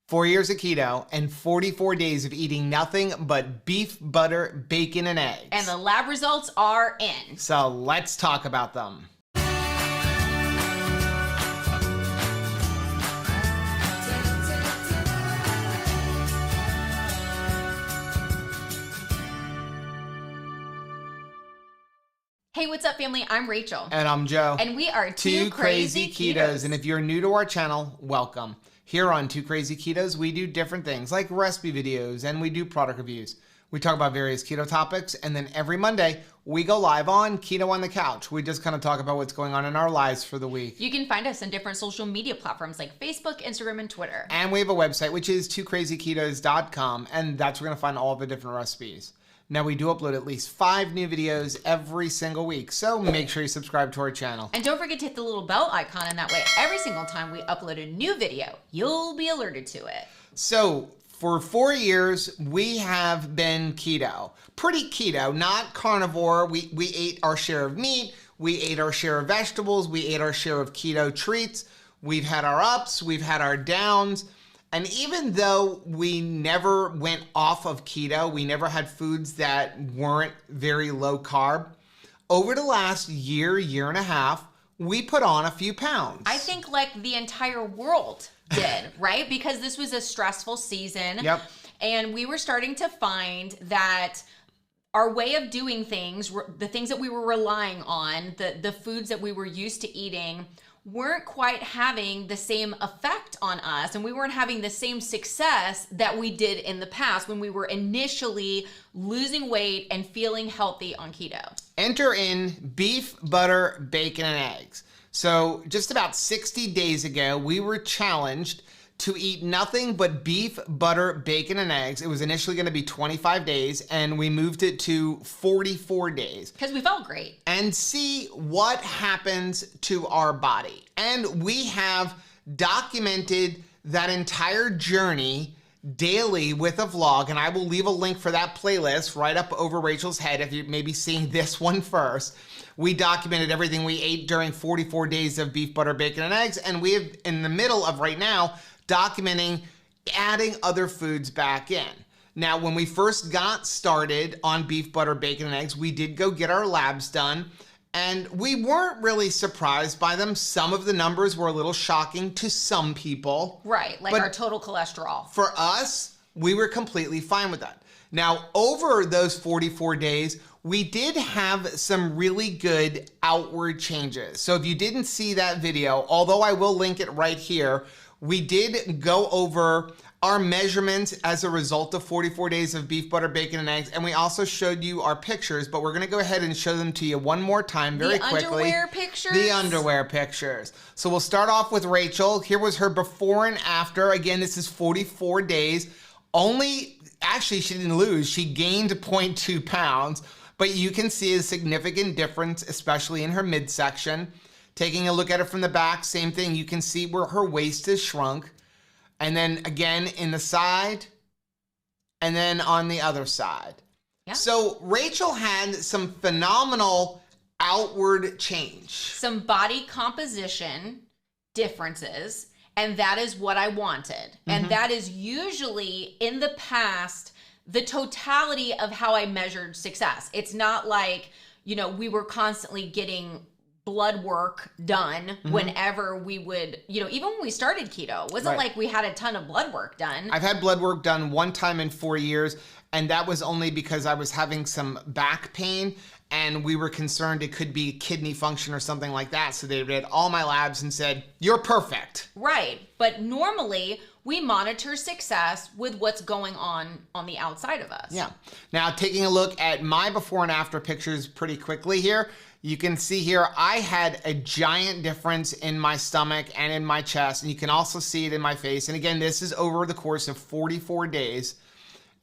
4 years of keto and 44 days of eating nothing but beef, butter, bacon, and eggs. And the lab results are in. So let's talk about them. Hey, what's up, family? I'm Rachel. And I'm Joe. And we are Two Crazy Ketos. And if you're new to our channel, welcome. Here on Two Crazy Ketos, we do different things like recipe videos and we do product reviews. We talk about various keto topics, and then every Monday we go live on Keto on the Couch. We just kind of talk about what's going on in our lives for the week. You can find us on different social media platforms like Facebook, Instagram, and Twitter. And we have a website, which is twocrazyketos.com, and that's where you're going to find all the different recipes. Now, we do upload at least 5 new videos every single week, so make sure you subscribe to our channel. And don't forget to hit the little bell icon, and that way every single time we upload a new video, you'll be alerted to it. So, for 4 years, we have been keto. Pretty keto, not carnivore. We ate our share of meat, we ate our share of vegetables, we ate our share of keto treats. We've had our ups, we've had our downs. And even though we never went off of keto, we never had foods that weren't very low carb, over the last year, year and a half, we put on a few pounds. I think like the entire world did, right? Because this was a stressful season. Yep. And we were starting to find that our way of doing things, the things that we were relying on, the foods that we were used to eating, weren't quite having the same effect on us, and we weren't having the same success that we did in the past when we were initially losing weight and feeling healthy on keto. Enter in beef, butter, bacon, and eggs. So just about 60 days ago, we were challenged to eat nothing but beef, butter, bacon, and eggs. It was initially going to be 25 days, and we moved it to 44 days. Because we felt great. And see what happens to our body. And we have documented that entire journey daily with a vlog, and I will leave a link for that playlist right up over Rachel's head if you may be seeing this one first. We documented everything we ate during 44 days of beef, butter, bacon, and eggs, and we have in the middle of right now documenting adding other foods back in. Now, when we first got started on beef, butter, bacon, and eggs, we did go get our labs done, and we weren't really surprised by them. Some of the numbers were a little shocking to some people. Right, like our total cholesterol. For us, we were completely fine with that. Now, over those 44 days, we did have some really good outward changes. So if you didn't see that video, although I will link it right here, we did go over our measurements as a result of 44 days of beef, butter, bacon, and eggs. And we also showed you our pictures, but we're gonna go ahead and show them to you one more time very quickly. The underwear pictures? The underwear pictures. So we'll start off with Rachel. Here was her before and after. Again, this is 44 days. Actually, she didn't lose. She gained 0.2 pounds, but you can see a significant difference, especially in her midsection. Taking a look at it from the back, same thing. You can see where her waist is shrunk. And then again in the side, and then on the other side. Yeah. So Rachel had some phenomenal outward change. Some body composition differences, and that is what I wanted. And that is usually in the past the totality of how I measured success. It's not like, we were constantly getting blood work done whenever we would, even when we started keto, it wasn't like we had a ton of blood work done. I've had blood work done one time in 4 years, and that was only because I was having some back pain, and we were concerned it could be kidney function or something like that. So they read all my labs and said, you're perfect. Right, but normally we monitor success with what's going on the outside of us. Yeah. Now, taking a look at my before and after pictures pretty quickly here, you can see here, I had a giant difference in my stomach and in my chest, and you can also see it in my face. And again, this is over the course of 44 days.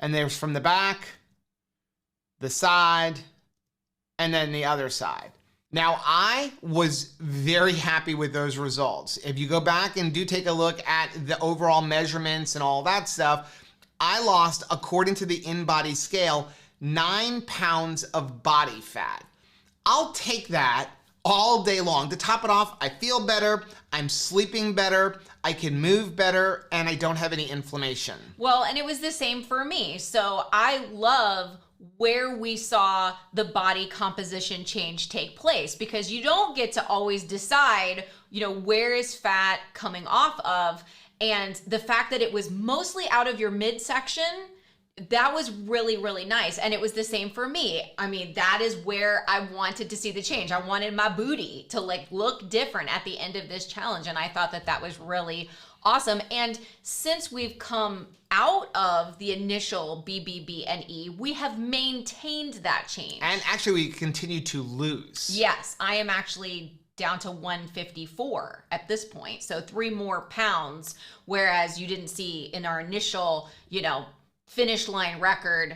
And there's from the back, the side, and then the other side. Now, I was very happy with those results. If you go back and do take a look at the overall measurements and all that stuff, I lost, according to the InBody scale, 9 pounds of body fat. I'll take that all day long. To top it off, I feel better, I'm sleeping better, I can move better, and I don't have any inflammation. Well, and it was the same for me. So I love where we saw the body composition change take place, because you don't get to always decide, where is fat coming off of. And the fact that it was mostly out of your midsection, that was really, really nice. And it was the same for me. I mean, that is where I wanted to see the change. I wanted my booty to look different at the end of this challenge. And I thought that that was really awesome. And since we've come out of the initial BBB&E, we have maintained that change. And actually, we continue to lose. Yes, I am actually down to 154 at this point. So 3 more pounds, whereas you didn't see in our initial, finish line record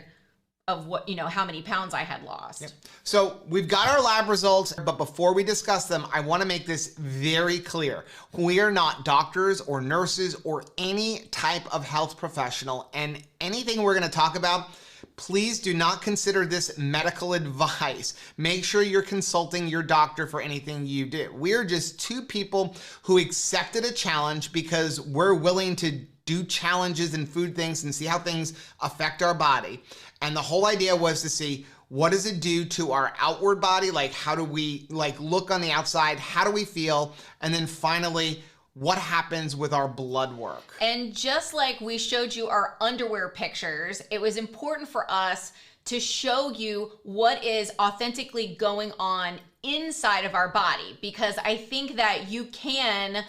of what, how many pounds I had lost. Yep. So we've got our lab results, but before we discuss them, I want to make this very clear. We are not doctors or nurses or any type of health professional, and anything we're going to talk about, please do not consider this medical advice. Make sure you're consulting your doctor for anything you do. We're just 2 people who accepted a challenge because we're willing to do challenges and food things and see how things affect our body. And the whole idea was to see, what does it do to our outward body? How do we look on the outside? How do we feel? And then finally, what happens with our blood work? And just like we showed you our underwear pictures, it was important for us to show you what is authentically going on inside of our body, because I think that you can,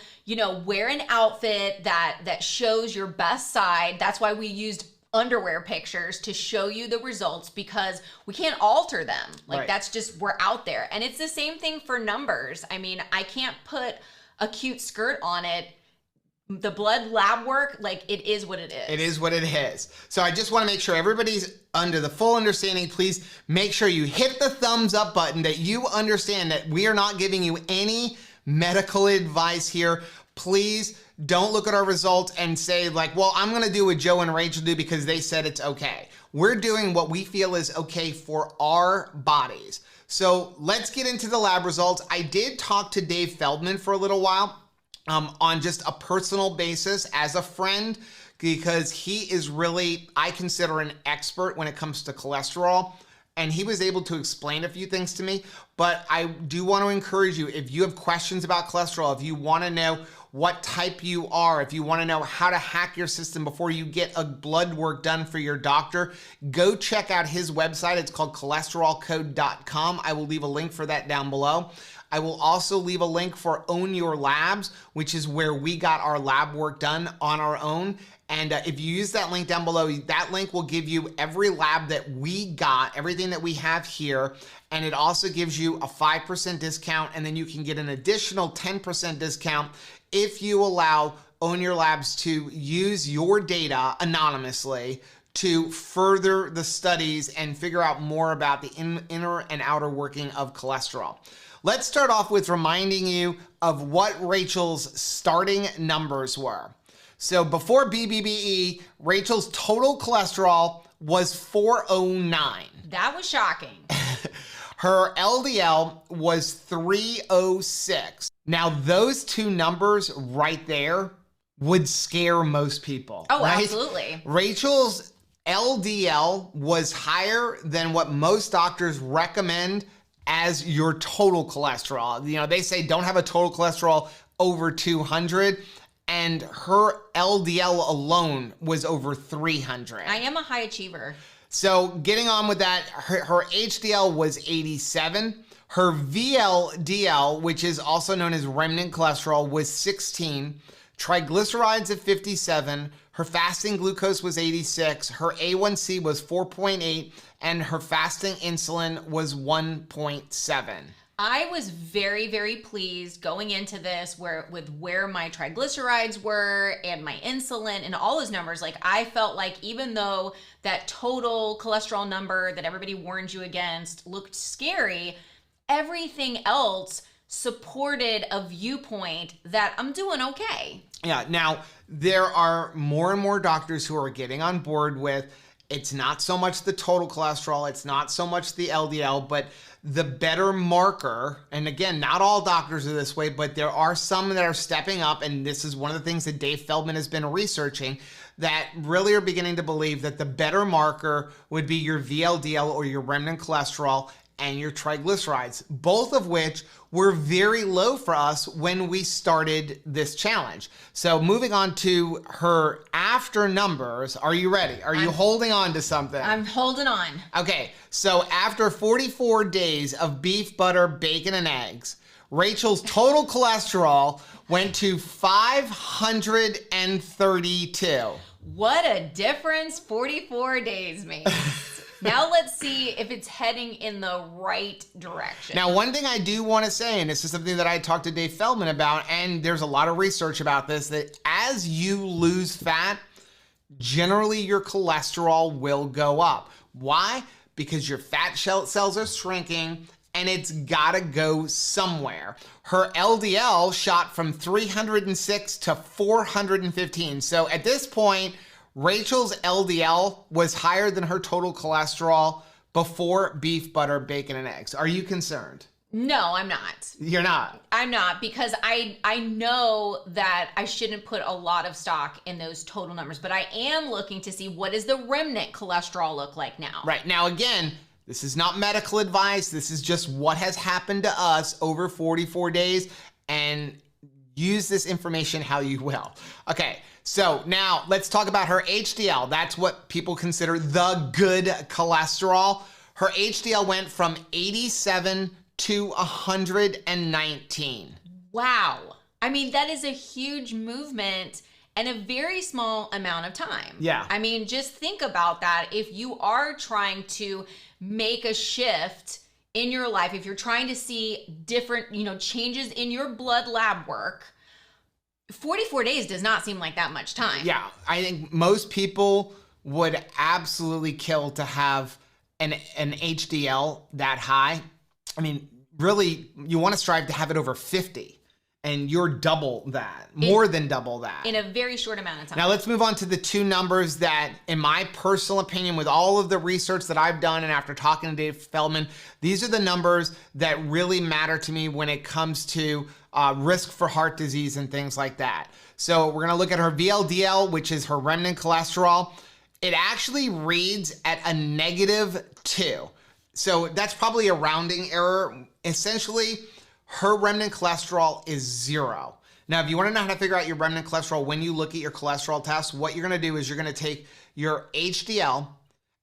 wear an outfit that shows your best side. That's why we used underwear pictures to show you the results, because we can't alter them. Right. That's just, we're out there. And it's the same thing for numbers. I mean, I can't put a cute skirt on it. The blood lab work, it is what it is. It is what it is. So I just want to make sure everybody's under the full understanding. Please make sure you hit the thumbs up button, that you understand that we are not giving you any medical advice here. Please don't look at our results and say well, I'm going to do what Joe and Rachel do because they said it's okay. We're doing what we feel is okay for our bodies. So let's get into the lab results. I did talk to Dave Feldman for a little while on just a personal basis as a friend, because he is really, I consider, an expert when it comes to cholesterol. And he was able to explain a few things to me. But I do want to encourage you, if you have questions about cholesterol, if you want to know what type you are, if you want to know how to hack your system before you get a blood work done for your doctor, go check out his website. It's called cholesterolcode.com. I will leave a link for that down below. I will also leave a link for Own Your Labs, which is where we got our lab work done on our own. And if you use that link down below, that link will give you every lab that we got, everything that we have here. And it also gives you a 5% discount. And then you can get an additional 10% discount if you allow Own Your Labs to use your data anonymously to further the studies and figure out more about the inner and outer working of cholesterol. Let's start off with reminding you of what Rachel's starting numbers were. So before BBB&E, Rachel's total cholesterol was 409. That was shocking. Her LDL was 306. Now, those 2 numbers right there would scare most people. Oh, right? Absolutely. Rachel's LDL was higher than what most doctors recommend as your total cholesterol. They say don't have a total cholesterol over 200. And her LDL alone was over 300. I am a high achiever. So getting on with that, her HDL was 87. Her VLDL, which is also known as remnant cholesterol, was 16. Triglycerides at 57. Her fasting glucose was 86. Her A1C was 4.8. And her fasting insulin was 1.7. I was very, very pleased going into this with where my triglycerides were and my insulin and all those numbers. I felt like even though that total cholesterol number that everybody warned you against looked scary, everything else supported a viewpoint that I'm doing okay. Yeah. Now, there are more and more doctors who are getting on board with, It's not so much the total cholesterol, it's not so much the LDL, but the better marker, and again, not all doctors are this way, but there are some that are stepping up, and this is one of the things that Dave Feldman has been researching, that really are beginning to believe that the better marker would be your VLDL or your remnant cholesterol and your triglycerides, both of which were very low for us when we started this challenge. So moving on to her after numbers, are you ready? Are you holding on to something? I'm holding on. Okay, so after 44 days of beef, butter, bacon, and eggs, Rachel's total cholesterol went to 532. What a difference 44 days makes. Now let's see if it's heading in the right direction. Now, one thing I do want to say, and this is something that I talked to Dave Feldman about, and there's a lot of research about this, that as you lose fat, generally your cholesterol will go up. Why? Because your fat cells are shrinking and it's got to go somewhere. Her LDL shot from 306 to 415. So at this point, Rachel's LDL was higher than her total cholesterol before beef, butter, bacon, and eggs. Are you concerned? No, I'm not. You're not? I'm not, because I know that I shouldn't put a lot of stock in those total numbers, but I am looking to see what does the remnant cholesterol look like now. Right. Now, again, this is not medical advice. This is just what has happened to us over 44 days, and use this information how you will. Okay. So now let's talk about her HDL. That's what people consider the good cholesterol. Her HDL went from 87 to 119. Wow. I mean, that is a huge movement in a very small amount of time. Yeah. I mean, just think about that. If you are trying to make a shift in your life, if you're trying to see different, changes in your blood lab work, 44 days does not seem like that much time. Yeah, I think most people would absolutely kill to have an HDL that high. I mean, really, you want to strive to have it over 50, and you're double that, more than double that. In a very short amount of time. Now let's move on to the two numbers that, in my personal opinion, with all of the research that I've done and after talking to Dave Feldman, these are the numbers that really matter to me when it comes to risk for heart disease and things like that. So we're gonna look at her VLDL, which is her remnant cholesterol. It actually reads at a -2. So that's probably a rounding error. Essentially, her remnant cholesterol is 0. Now, if you wanna know how to figure out your remnant cholesterol when you look at your cholesterol test, what you're gonna do is you're gonna take your HDL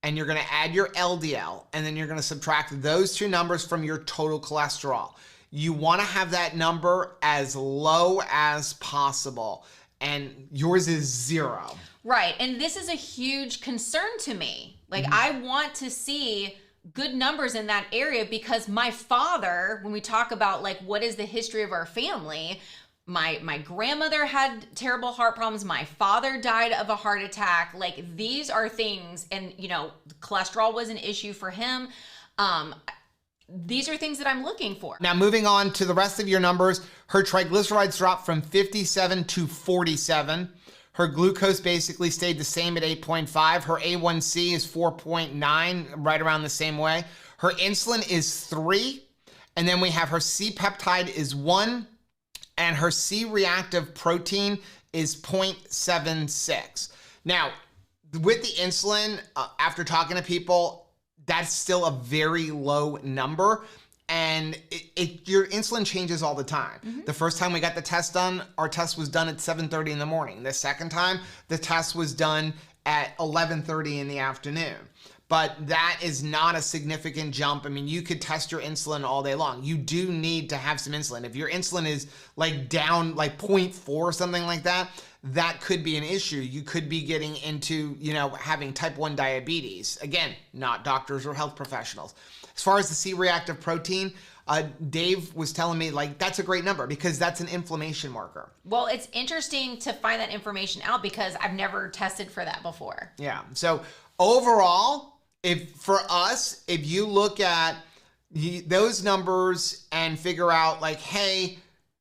and you're gonna add your LDL, and then you're gonna subtract those two numbers from your total cholesterol. You want to have that number as low as possible, and yours is 0. Right, and this is a huge concern to me. Like, I want to see good numbers in that area, because my father, when we talk about like what is the history of our family, my grandmother had terrible heart problems, my father died of a heart attack. Like, these are things, and cholesterol was an issue for him. These are things that I'm looking for. Now, moving on to the rest of your numbers, her triglycerides dropped from 57 to 47. Her glucose basically stayed the same at 8.5. Her A1C is 4.9, right around the same way. Her insulin is 3. And then we have her C-peptide is 1. And her C-reactive protein is 0.76. Now, with the insulin, after talking to people, that's still a very low number, and your insulin changes all the time. The first time we got the test done, our test was done at 7:30 in the morning. The second time, the test was done at 11:30 in the afternoon. But that is not a significant jump. I mean, you could test your insulin all day long. You do need to have some insulin. If your insulin is like down like 0.4 or something like that, that could be an issue. You could be getting into, having type 1 diabetes. Again, not doctors or health professionals. As far as the C-reactive protein, Dave was telling me, like, that's a great number because that's an inflammation marker. Well, it's interesting to find that information out because I've never tested for that before. Yeah. So overall, if you look at those numbers and figure out like, hey,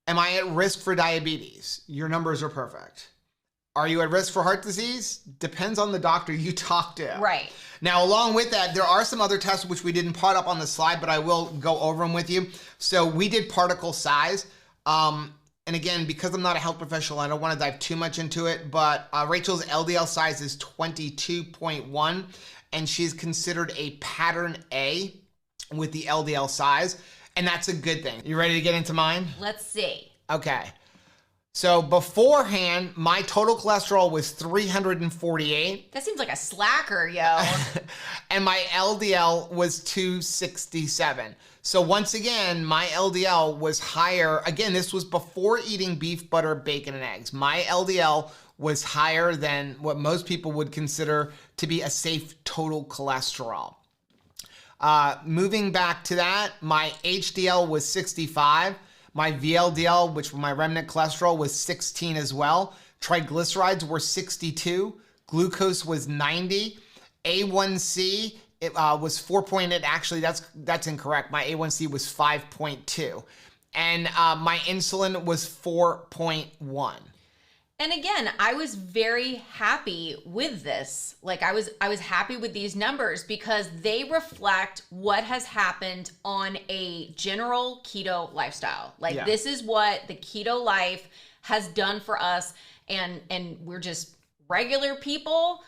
am I at risk for diabetes? Your numbers are perfect. Are you at risk for heart disease? Depends on the doctor you talk to. Right. Now, along with that, there are some other tests which we didn't put up on the slide, but I will go over them with you. So we did particle size. And again, because I'm not a health professional, I don't want to dive too much into it, but Rachel's LDL size is 22.1, and she's considered a pattern A with the LDL size, and that's a good thing. You ready to get into mine? Let's see. Okay. So beforehand, my total cholesterol was 348. That seems like a slacker, yo. And my LDL was 267. So once again, my LDL was higher. Again, this was before eating beef, butter, bacon, and eggs. My LDL was higher than what most people would consider to be a safe total cholesterol. Moving back to that, my HDL was 65. My VLDL, which was my remnant cholesterol, was 16 as well. Triglycerides were 62. Glucose was 90. A1C was 4.8. Actually, that's incorrect. My A1C was 5.2. And my insulin was 4.1. And again, I was very happy with this. Like I was happy with these numbers because they reflect what has happened on a general keto lifestyle. Like this is what the keto life has done for us, and we're just regular people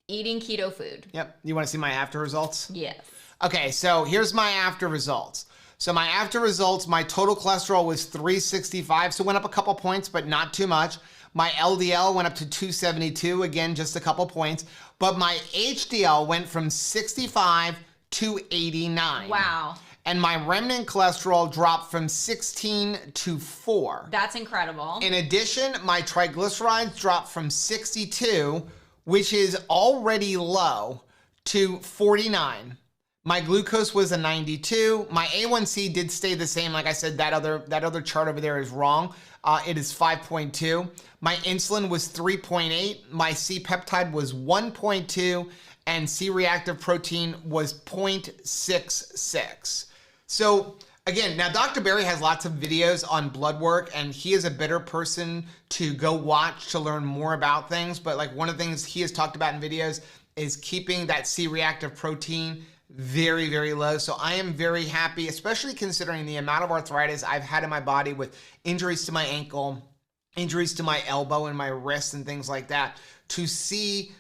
eating keto food. Yep. You want to see my after results? Yes. Okay, so here's my after results. So my after results, my total cholesterol was 365, so went up a couple points, but not too much. My LDL went up to 272, again, just a couple points. But my HDL went from 65 to 89. Wow. And my remnant cholesterol dropped from 16 to 4. That's incredible. In addition, my triglycerides dropped from 62, which is already low, to 49. My glucose was a 92. My A1C did stay the same. Like I said, that other chart over there is wrong. It is 5.2. My insulin was 3.8. My C-peptide was 1.2. And C-reactive protein was 0.66. So again, now Dr. Berry has lots of videos on blood work, and he is a better person to go watch to learn more about things. But like one of the things he has talked about in videos is keeping that C-reactive protein very, very low. So I am very happy, especially considering the amount of arthritis I've had in my body with injuries to my ankle, injuries to my elbow and my wrist and things like that, to see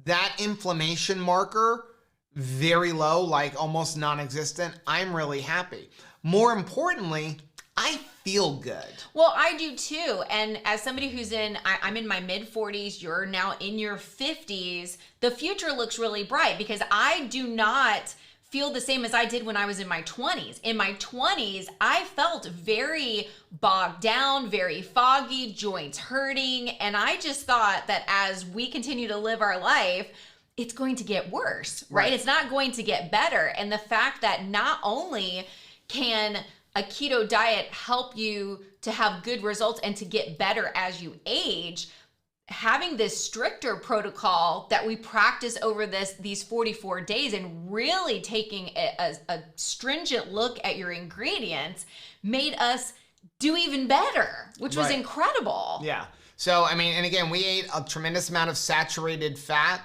that inflammation marker very low, like almost non-existent. I'm really happy. More importantly, I feel good. Well, I do too. And as somebody who's I'm in my mid 40s, you're now in your 50s, the future looks really bright because I do not feel the same as I did when I was in my 20s. In my 20s, I felt very bogged down, very foggy, joints hurting. And I just thought that as we continue to live our life, it's going to get worse, right? It's not going to get better. And the fact that not only can a keto diet help you to have good results and to get better as you age, having this stricter protocol that we practice over these 44 days and really taking a stringent look at your ingredients made us do even better, which was incredible. Yeah. So, I mean, and again, we ate a tremendous amount of saturated fat,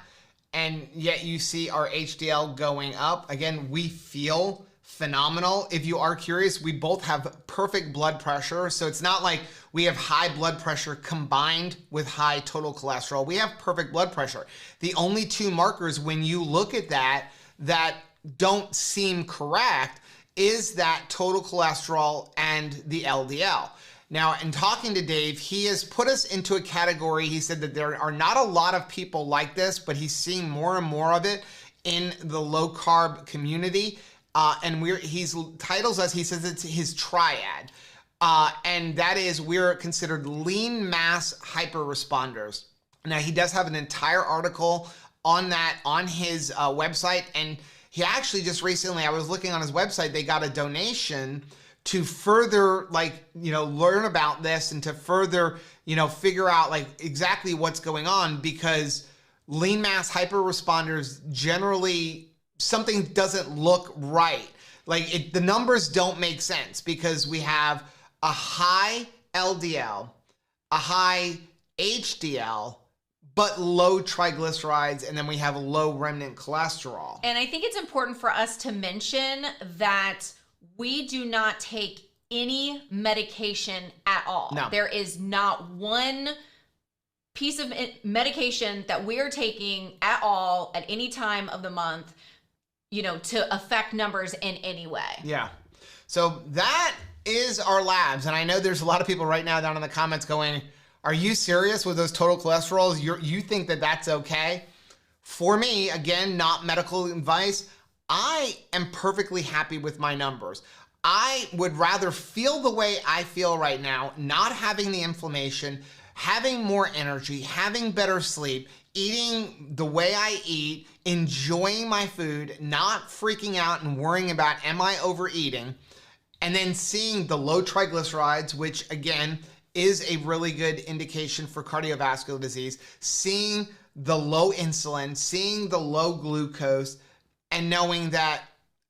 and yet you see our HDL going up. Again, we feel phenomenal. If you are curious, we both have perfect blood pressure. So it's not like we have high blood pressure combined with high total cholesterol. We have perfect blood pressure. The only two markers when you look at that don't seem correct is that total cholesterol and the LDL. Now, in talking to Dave, he has put us into a category. He said that there are not a lot of people like this, but he's seeing more and more of it in the low carb community. And he titles us, he says it's his triad. And that is, we're considered lean mass hyper responders. Now, he does have an entire article on that on his website. And he actually just recently, I was looking on his website, they got a donation to further learn about this and to further, figure out like exactly what's going on, because lean mass hyper responders generally, something doesn't look right. Like the numbers don't make sense because we have a high LDL, a high HDL, but low triglycerides, and then we have low remnant cholesterol. And I think it's important for us to mention that we do not take any medication at all. No. There is not one piece of medication that we are taking at all at any time of the month, to affect numbers in any way. Yeah. So that is our labs. And I know there's a lot of people right now down in the comments going, are you serious with those total cholesterols? You think that that's okay? For me, again, not medical advice, I am perfectly happy with my numbers. I would rather feel the way I feel right now, not having the inflammation, having more energy, having better sleep, eating the way I eat, enjoying my food, not freaking out and worrying about, am I overeating? And then seeing the low triglycerides, which again, is a really good indication for cardiovascular disease, seeing the low insulin, seeing the low glucose, and knowing that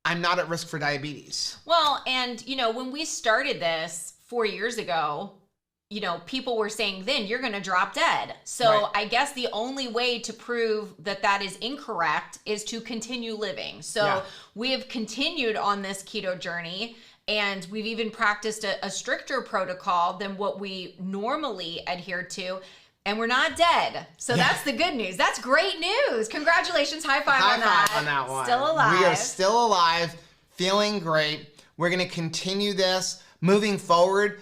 I'm not at risk for diabetes. Well, and when we started this 4 years ago, people were saying then you're going to drop dead. So Right. I guess the only way to prove that that is incorrect is to continue living. So Yeah. we have continued on this keto journey, and we've even practiced a stricter protocol than what we normally adhere to. And we're not dead. So Yeah. that's the good news. That's great news. Congratulations. High five on that. High five on that one. Still alive. We are still alive, feeling great. We're going to continue this moving forward.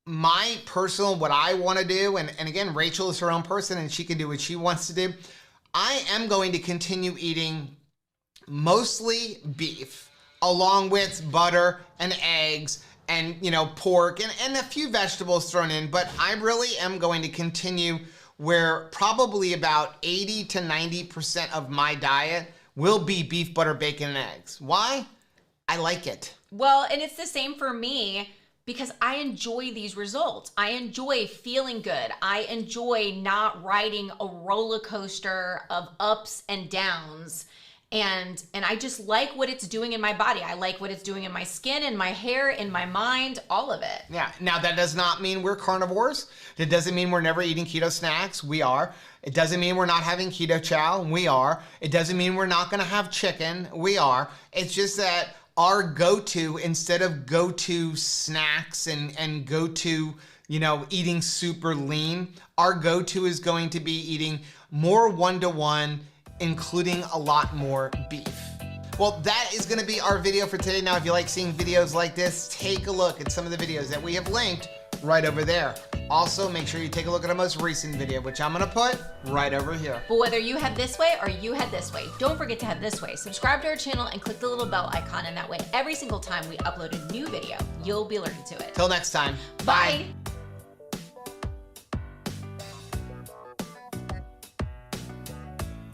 My personal, what I want to do, and again, Rachel is her own person and she can do what she wants to do. I am going to continue eating mostly beef, along with butter and eggs and, pork and a few vegetables thrown in. But I really am going to continue where probably about 80 to 90% of my diet will be beef, butter, bacon, and eggs. Why? I like it. Well, and it's the same for me because I enjoy these results. I enjoy feeling good. I enjoy not riding a roller coaster of ups and downs. And I just like what it's doing in my body. I like what it's doing in my skin, in my hair, in my mind, all of it. Yeah. Now, that does not mean we're carnivores. It doesn't mean we're never eating keto snacks. We are. It doesn't mean we're not having keto chow. We are. It doesn't mean we're not going to have chicken. We are. It's just that our go-to, instead of go-to snacks and go-to, eating super lean, our go-to is going to be eating more one-to-one, including a lot more beef. Well, that is going to be our video for today. Now, if you like seeing videos like this, take a look at some of the videos that we have linked right over there. Also, make sure you take a look at our most recent video, which I'm going to put right over here. But whether you head this way or you head this way, don't forget to head this way. Subscribe to our channel and click the little bell icon, and that way every single time we upload a new video, you'll be alerted to it. Till next time. Bye.